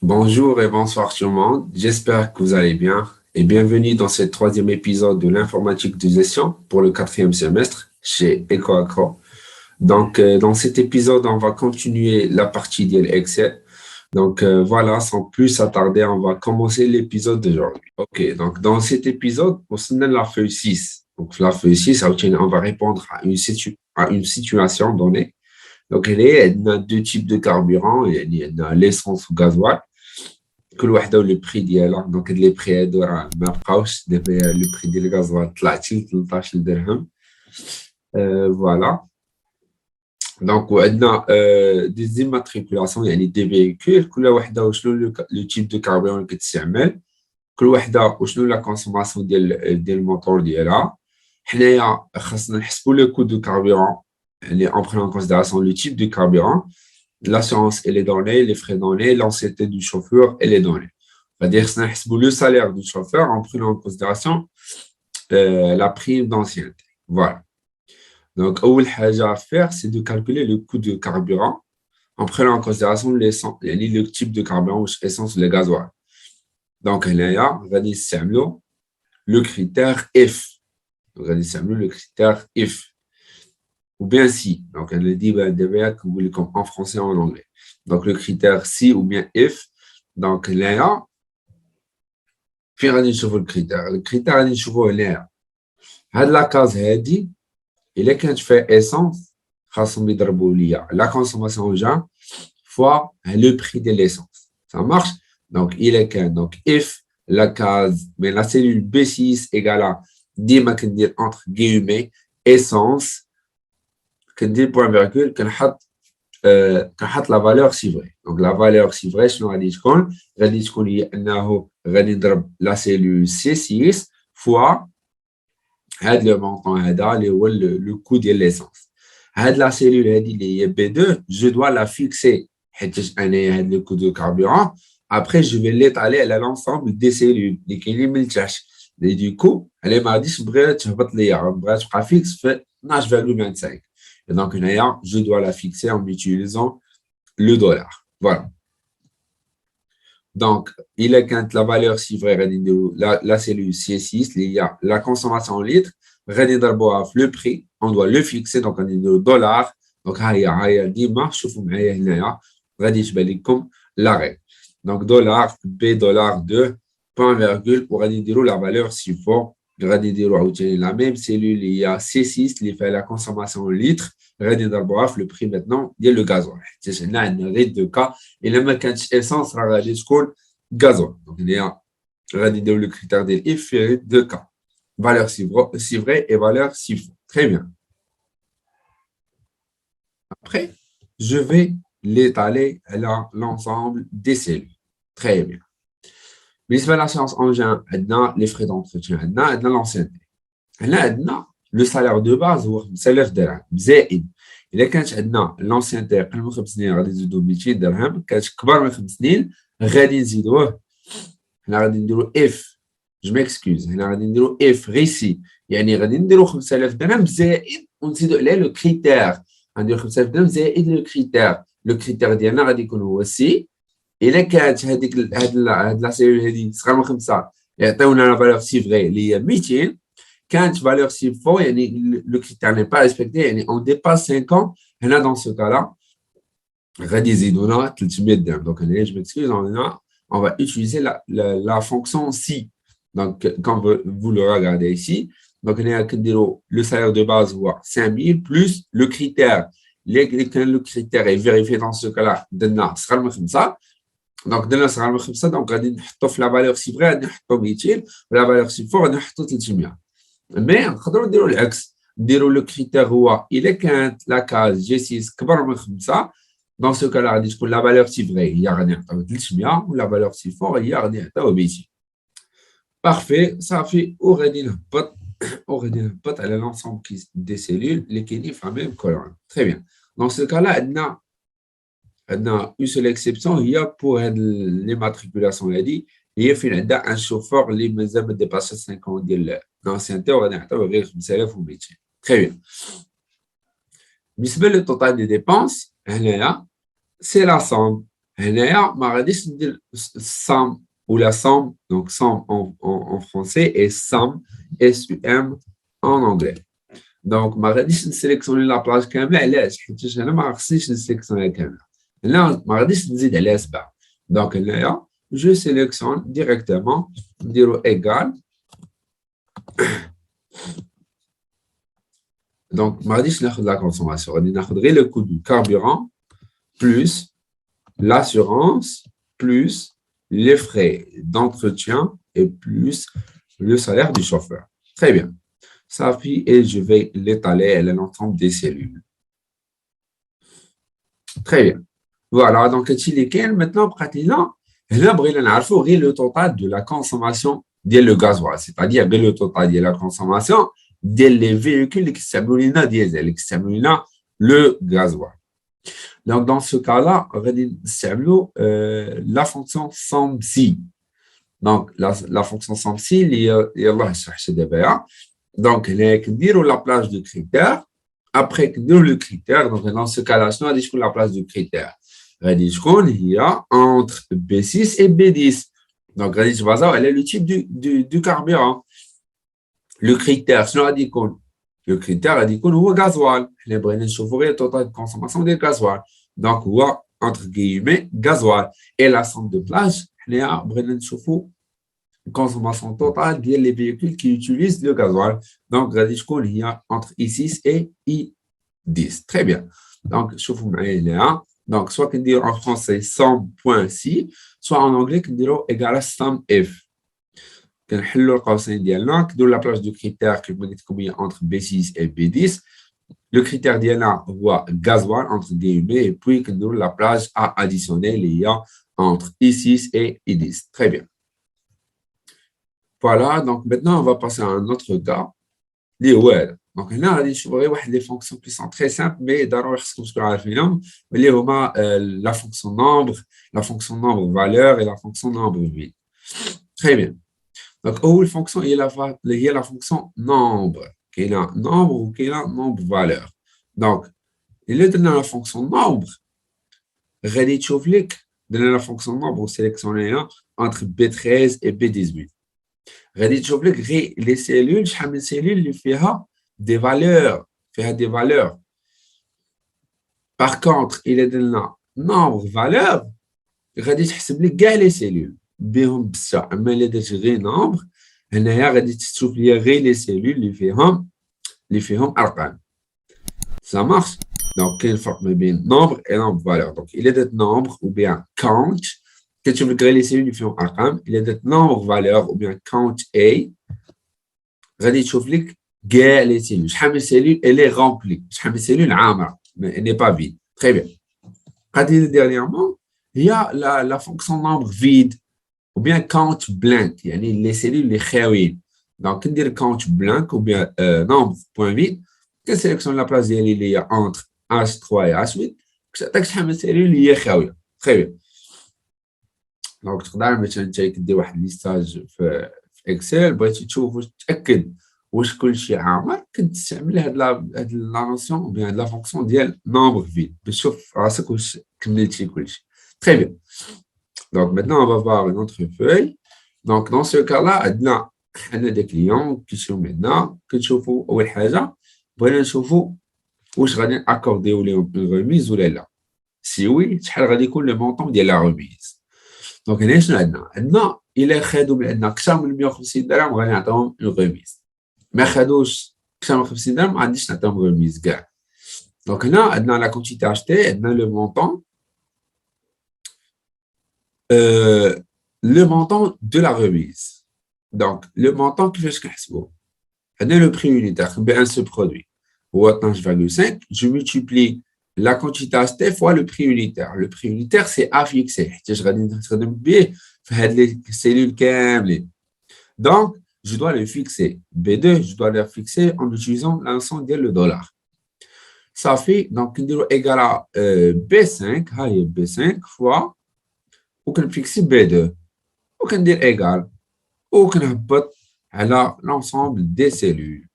Bonjour et bonsoir tout le monde. J'espère que vous allez bien et bienvenue dans ce troisième épisode de l'informatique de gestion pour le quatrième semestre chez EcoAcro. Dans cet épisode, on va continuer la partie d'Excel. Voilà, sans plus attarder, on va commencer l'épisode d'aujourd'hui. OK, donc dans cet épisode, on se donne la feuille 6. Donc la feuille 6, on va répondre à une situation donnée. Donc, il y a deux types de carburant, il y a l'essence ou gasoil. كل وحده والبري ديالها دونك هاد لي بري هادو راه ما بقاوش دابا لو بري ديال الغازوال طلع حتى ل 13 درهم فوالا دونك وعندنا دي زيماتريكولاسيون يعني دي فيكول كل وحده وشنو لو تيب دو كاربيرون اللي كتستعمل كل وحده وشنو لا كونسوماسيون ديال الموتور ديالها حنايا خاصنا نحسبوا لو كو دو كاربيرون يعني en prenant en considération le type de carburant. L'assurance et les données, les frais donnés, l'ancienneté du chauffeur et les données. C'est-à-dire que le salaire du chauffeur en prenant en considération la prime d'ancienneté. Voilà. Donc, à faire, c'est de calculer le coût de carburant en prenant en considération le type de carburant, essence, le gasoil. Donc, on va dire le critère F. Donc, on va dire le critère if. Ou bien si. Donc, elle le dit comme en français et en anglais. Donc, le critère si ou bien if. Donc, là, فين غادي نشوفوا الكريتير غادي نشوفوه هنايا هاد لاكاز هادي الا كانت فيها اسونس خاصهم يضربوا ليا لا كونسوماسيون جا فوا لو بري ديال ليسونس ça marche donc الا كان donc if la case mais la cellule B6 égale ديما كندير entre guillemets essence كندير point virgule كنحط لا فالور سي فري دونك لا فالور سي فري شنو غادي تكون هي انه غادي نضرب لا سيلول سي 6 فوا هاد لو مونطون هذا اللي هو لو كو ديال ليسونس هاد لا سيلول هادي اللي هي بي 2 جو دوا لا فيكسي حيت انايا هاد لو كو دو كاربورون ابري جو في ليطالي على لونسومبل دي سيلول اللي كاينين من التحت لي دوكو على ما غاديش بغيت تهبط ليا بغات تبقى فيكس في 12,25. Et donc, je dois la fixer en utilisant le dollar. Voilà. Donc, il est quand la valeur chiffrée, la cellule C6, il y a la consommation en litres, le prix, on doit le fixer, donc on dit le dollar. Donc, la règle. Donc, dollar, B dollar 2, point virgule, pour dire la valeur chiffrée. غادي نديرو عاوتاني لا ميم سيلول اللي هي سي 6 اللي فيها لا كونسوماسيون لتر غادي نضربوها في لو بري ميتنون ديال لو غازول حيت هنا عندنا غير دو كا الا ما كانتش اسونس راه غادي تكون غازول دونك هنا غادي نديرو لو كريتير ديال اف في دو كا valeur si vrai et valeur si faux. Très bien. Après, je vais l'étaler à l'ensemble des cellules. Très bien. بالنسبه للاسيونس انجين عندنا لي فري دونتروتيان عندنا لونسيانتي هنا عندنا لو سالير دو باز هو 5000 درهم زائد الا كانت عندنا لونسيانتي اقل من 5 سنين غادي نزيدو 200 درهم كانت كبر من 5 سنين غادي نزيدوه هنا غادي نديرو اف جو ميكسكوز هنا غادي نديرو اف غيسي يعني غادي نديرو 5000 درهم زائد ونزيدو عليه لو كريتير غنديرو 5000 درهم زائد لو كريتير ديالنا غادي يكون هو سي الا كانت هاد لا سيلول هادي صغر من 5 يعطيونا لا فالور سي فغي اللي هي 200 كانت فالور سي فو يعني لو كريتير ني با ريسبكتي يعني اون ديباس 5 هنا دون سو كالا غادي يزيدونا 300 درهم دونك هنا جو ميكسكوز هنا on va utiliser la fonction si donc quand vous le regardez ici donc هنا كنديرو le salaire de base هو 5000 plus le critère le critère est vérifié dans ce cas-là درنا صغر من 5 دونك درنا صغر من 5 دونك غادي نحطو في لا فالور سي فري غادي نحطو 200 ولا فالور سي فور غادي نحطو 300 مي نقدروا نديرو العكس نديرو لو كريتير هو الا كانت لا كاز جي 6 كبر من 5 دون سو كالا غادي تكون لا فالور سي فري هي غادي نعطيو 300 ولا فالور سي فور هي غادي نعطيو 200 بارفي صافي وغادي نهبط على لونسومبل دي سيلول اللي كاينين في ميم كولون تري بيان دون سو كالا عندنا une seule exception هي pour les matriculations هذه هي فين عندها ان شوفور اللي مازال ما ديباساش 5 ديال لانسيانتي وغادي نعطيوه غير 5200 تري بيان بالنسبه للتوتال دي ديبونس هنايا سي لا سوم هنايا ما غاديش ندير somme ou la somme, donc somme en français et somme, S-U-M, en anglais. Donc, ما غاديش نسيليكسيوني لا بلاج كامله. علاش؟ حيت انا ما خصنيش نسيليكسيونيها كامله. هنا ما غاديش نزيد عليها 7. دونك هنايا جو سيليكسيون ديريكتومون نديرو ايكال. دونك ما غاديش ناخذ لا كونسوماسيون، غادي ناخذ غير لو كو دو كاربورون بلس l'assurance, plus les frais d'entretien et plus le salaire du chauffeur. Très bien. Ça fait, et je vais l'étaler à l'ensemble des cellules. Très bien. Voilà, donc, maintenant, pratiquement, là, le total de la consommation de le gasoil, c'est-à-dire le total de la consommation des véhicules qui s'appellent diesel, qui s'appellent le gasoil. Donc, dans ce cas-là, on va dire la fonction SOMSI. Donc, la fonction SOMSI, il y a donc, la place du critère. Après, le critère, donc dans ce cas-là, on a la place du critère. Il y a entre B6 et B10. Donc, elle est le type du carburant. Le critère, le critère a dit qu'on a gasoil. Les brennens chaufferont le total de consommation de gasoil. Donc, on a entre guillemets gasoil. Et la somme de plage, on a brennens chaufferont consommation totale des véhicules qui utilisent le gasoil. Donc, il y a entre I6 et I10. Très bien. Donc, chauffe-vous là. Donc, soit qu'on dit en français somme.si, soit en anglais qu'on dit égal à somme F. كنحلوا القوسين ديالنا كنديروا لا بلاج دو كريتير كما قلت لكم هي entre B6 et B10. Le critère ديالنا هو gasoil entre guillemets et puis كنديروا la plage à additionner اللي هي entre I6 et I10. Très bien. Voilà, donc maintenant on va passer à un autre cas. Les well. Donc là, غادي نشوفوا غير واحد les fonctions qui sont très simples mais ضروري خصكم تكونوا عارفينهم اللي هما la fonction nombre, la fonction nombre valeur et la fonction nombre vide. Très bien. Donc, où la fonction il y a la fonction nombre, qui est là nombre ou qui est là nombre valeur. Donc, il est dans la fonction nombre. Regardez dans la fonction nombre, vous sélectionnez entre B13 et B18. Regardez les cellules, chaque cellule il fait des valeurs, Par contre, il est dans la nombre valeur. Regardez les cellules. بهم بصح اما الا درت غير نومبر هنايا غادي تشوف ليا غير لي سيلول اللي فيهم ارقام ça marche donc كاين الفرق ما بين نومبر et نومبر فالور donc الا درت نومبر ou bien count كتشوف لك غير لي سيلول اللي فيهم ارقام الا درت نومبر فالور ou bien count a غادي تشوف لك كاع لي سيلول شحال من سيلول اللي رامبلي شحال من سيلول عامره ني با فيد très bien غادي dernièrement il y a la fonction nombre vide ou bien count blank, les cellules les خاويين. Donc, on dit count blank ou bien nombre point vide, que sélectionne la place il y a entre H3 et H8, que ça t'axe les cellules اللي هي خاوية. Très bien. Donc, تقدر مثلا تدير واحد ليستاج في اكسل بغيتي تشوف واش تاكد واش كلشي عامر كتستعمل هاد لا نوسيون ou bien هاد لا فونكسيون ديال nombre vide باش تشوف راسك واش كملتي كلشي. Très bien. Donc, maintenant, on va voir une autre feuille. Donc, dans ce cas-là, on a des clients qui sont maintenant, que tu fais, ou le haja, بغينا نشوفوا واش غادي ناكورديو لهم الريميز ولا لا. Si oui, شحال غادي يكون le montant ديال la remise. Donc, هنا شنو عندنا؟ إلا خدوا من عندنا أكثر من 150 درهم غادي نعطيهم الريميز. ما خدوش أكثر من 50 درهم ما غاديش نعطيهم الريميز كاع. Donc, هنا عندنا la quantité achetée, عندنا le montant. Le montant de la remise. Donc, le montant que je vais le prix unitaire, bien ce produit. Ou 12,5, je multiplie la quantité achetée fois le prix unitaire. Le prix unitaire, c'est à fixer. Je vais les cellules câbles. Donc, je dois le fixer. B2, je dois le fixer en utilisant l'ensemble de $. Ça fait, donc, égal à B5, B5 fois وكنفيكسي B2 وكندير égal وكنهبط على l'ensemble des cellules.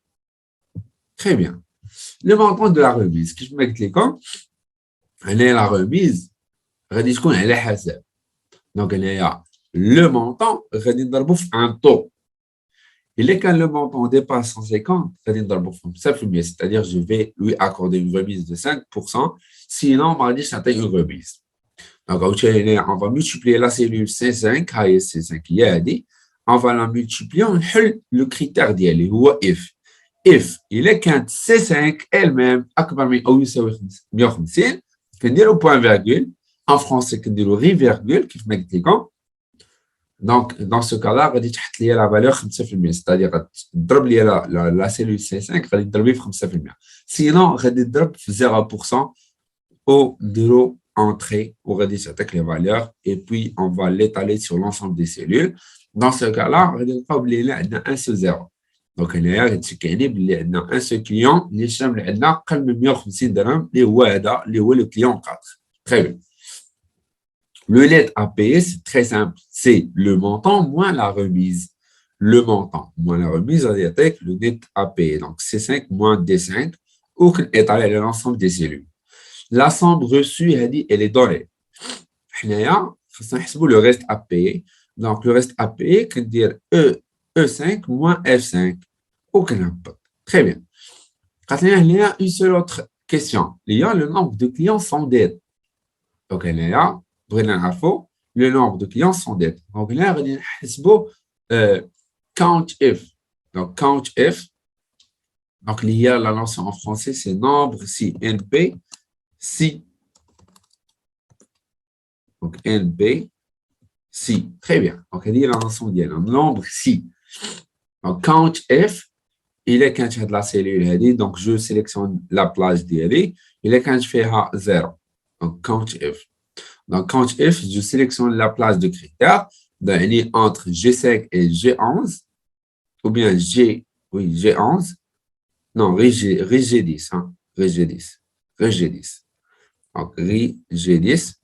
Très bien. Le montant de la remise, كيف ما قلت لكم هنا la remise غادي تكون على حسب. دونك هنايا لو مونطون غادي نضربو في ان طو. إلا كان le montant dépasse 150, غادي نضربو في 5%, c'est-à-dire je vais lui accorder une remise de 5%, sinon ما غاديش نعطيه une remise. Donc عاوتاني هنايا on va multiplier la cellule C5 هاي C5 هي هادي, on va la multiplier ونحل le critère ديالي هو if إلا كانت C5 elle-même أكبر من أو يساوي 150 كنديرو point virgule, en français كنديرو غير virgule كيف ما قلت لكم. Donc, dans ce cas-là, غادي تحط لي la valeur 5%, c'est-à-dire تضرب لي la cellule C5 غادي تضربي في 5%. Sinon, غادي تضرب في 0% au نديرو entrée وغادي تعطيك les valeurs et puis on va l'étaler sur l'ensemble des cellules. Dans ce cas-là, غادي نلقاو بلي عندنا un seul zéro. Donc هنايا غادي كيعني بلي عندنا un seul client اللي شامل عندنا أقل من 150 درهم اللي هو هذا اللي هو le client 4. Très bien. Le net à payer, c'est très simple. C'est le montant moins la remise. Le montant moins la remise, avec le net à payer. Donc, C5 moins D5, ou qu'on étale l'ensemble des cellules. La somme reçue, elle est donnée. Le reste à payer. Donc, le reste à payer, qu'on dit E5 moins F5. Aucun impact. Très bien. Il y a une seule autre question. Il y a le nombre de clients sans dette. Donc, il y a le nombre de clients sans dette. Donc là, on va count if. Donc, count if. Donc, il y a la notion en français, c'est nombre si NP si. Donc, NP si. Très bien. Donc, il y a la notion de nombre si. Donc, count if, il est quand de la cellule, donc je sélectionne la place d'ID, il est quand je fais 0. Donc, count if. Donc, quand je sélectionne la place de critère, entre G5 et G11, ou bien G11, non, G10, hein, G10. Donc, G10,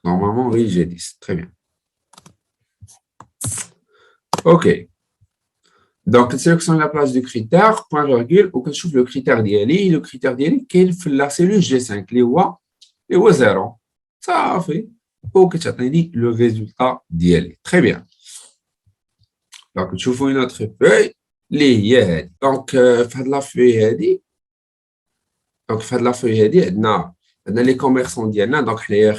normalement, G10, très bien. OK. Donc, je sélectionne la place de critère, point virgule, ou que je trouve le critère d'ILI, le critère d'ILI, qui est la cellule G5, les voix. Et au 0. Ça fait que tu as le résultat d'IL. Très bien. Donc, tu fais une autre feuille. Donc, faire la feuille. Donc, faire la feuille. On a les commerçants d'IL. Donc, les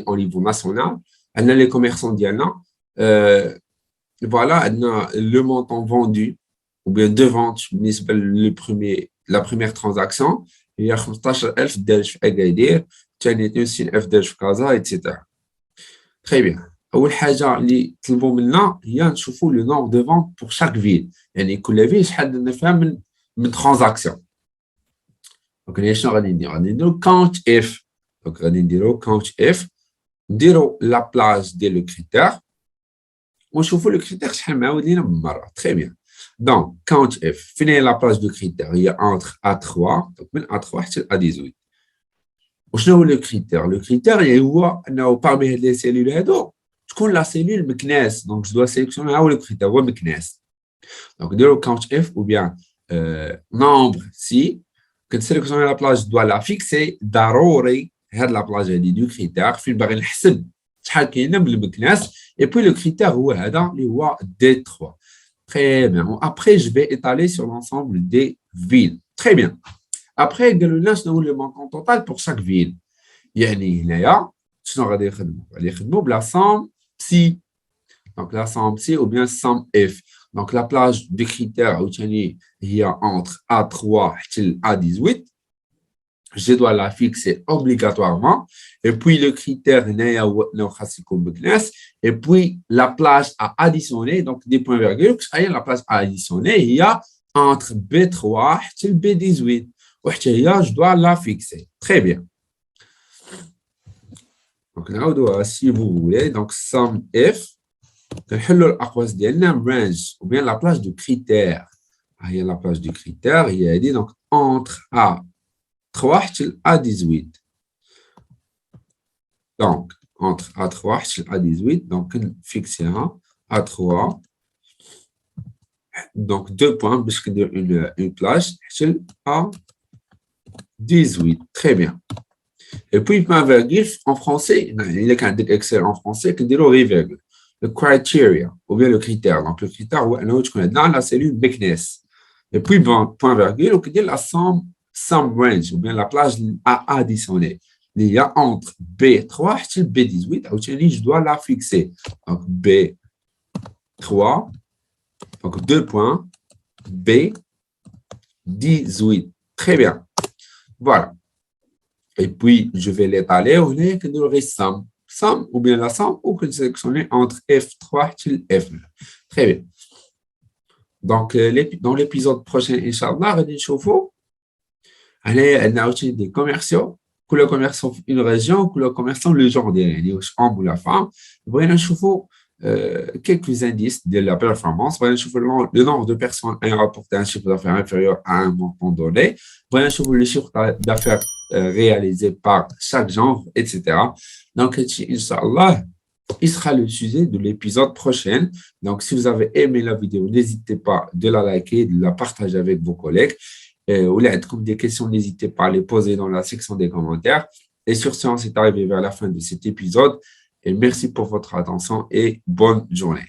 au niveau national. On a les commerçants d'IL. Voilà, on a le montant vendu ou bien de vente, la première transaction. Il y a 15,000 دارج في أكادير. ثاني 200,000 دارج في كازا etc. Très bien. أول حاجة اللي طلبوا منا هي نشوفوا لو نومبر دو فونت بور شاك فيل. يعني كل فيل شحال درنا فيها من ترانزاكسيون. دونك هنا شنو غادي نديرو؟ غادي نديرو كاونت اف. دونك غادي نديرو كاونت اف. نديرو لا بلاج ديال لو كريتير ونشوفوا لو كريتير شحال معاود لينا من مرة. Très bien. Donc, count F, فين هي la plage de critère? Il y a entre A3, donc من A3 حتى A18. وشنو هو لو كريتير؟ لو كريتير هو انه parmi هاد لي سيلول هادو تكون لا سيلول مكناس. دونك جو دوا سيليكسيوني هو لو كريتير هو مكناس. دونك نديرو count F ou bien nombre si كنسيليكسيوني لا بلاج دوا لا فيكسي ضروري هاد لا بلاج هادي دو كريتير فين باغي نحسب شحال كاينه من المكناس. اي بوي لو كريتير هو هذا اللي هو D3. Très bien. Après, je vais étaler sur l'ensemble des villes. Très bien. Après, le montant total pour chaque ville. يعني هنايا شنو غادي يخدموا؟ غادي يخدموا بلا somme psi. Donc la somme psi ou bien somme F. Donc la plage de critères عاوتاني هي entre A3 حتى A18. Je dois la fixer obligatoirement. Et puis, le critère, et puis la plage à additionner, donc des points virgules, la plage à additionner, il y a entre B3 et B18. Je dois la fixer. Très bien. Donc, là, si vous voulez, donc, somme F, range, ou bien la plage de critères. Il y a la plage de critères, il y a dit, donc, entre A 3 à 18. Donc, entre A3 et A18, donc, fixer un A3. Donc, 2 points, parce que une plage, A18. Très bien. Et puis, point virgule, en français, il est qu'un Excel en français, que dit le virgule. Le criteria, ou bien le critère. Donc, le critère, je connais dans la cellule business. Et puis, bon, point virgule, on dit la sum range, ou bien la plage à additionner. Il y a entre B3 et B18, je dois la fixer. Donc, B3, donc 2 points, B18. Très bien. Voilà. Et puis, je vais l'étaler, on est que nous aurons somme, ou bien la somme, ou que sélectionner entre F3 et F9. Très bien. Donc, dans l'épisode prochain, Inch'Allah, on a aussi des commerciaux, que le commerçant une région, que le commerçant le genre des hommes ou la femme. On quelques indices de la performance. Le nombre de personnes ayant rapporté un chiffre d'affaires inférieur à un montant donné. Le chiffre d'affaires réalisé par chaque genre, etc. Donc, Inch'Allah, il sera le sujet de l'épisode prochain. Donc, si vous avez aimé la vidéo, n'hésitez pas de la liker, de la partager avec vos collègues. Ou là, comme des questions, n'hésitez pas à les poser dans la section des commentaires. Et sur ce, on s'est arrivé vers la fin de cet épisode. Et merci pour votre attention et bonne journée.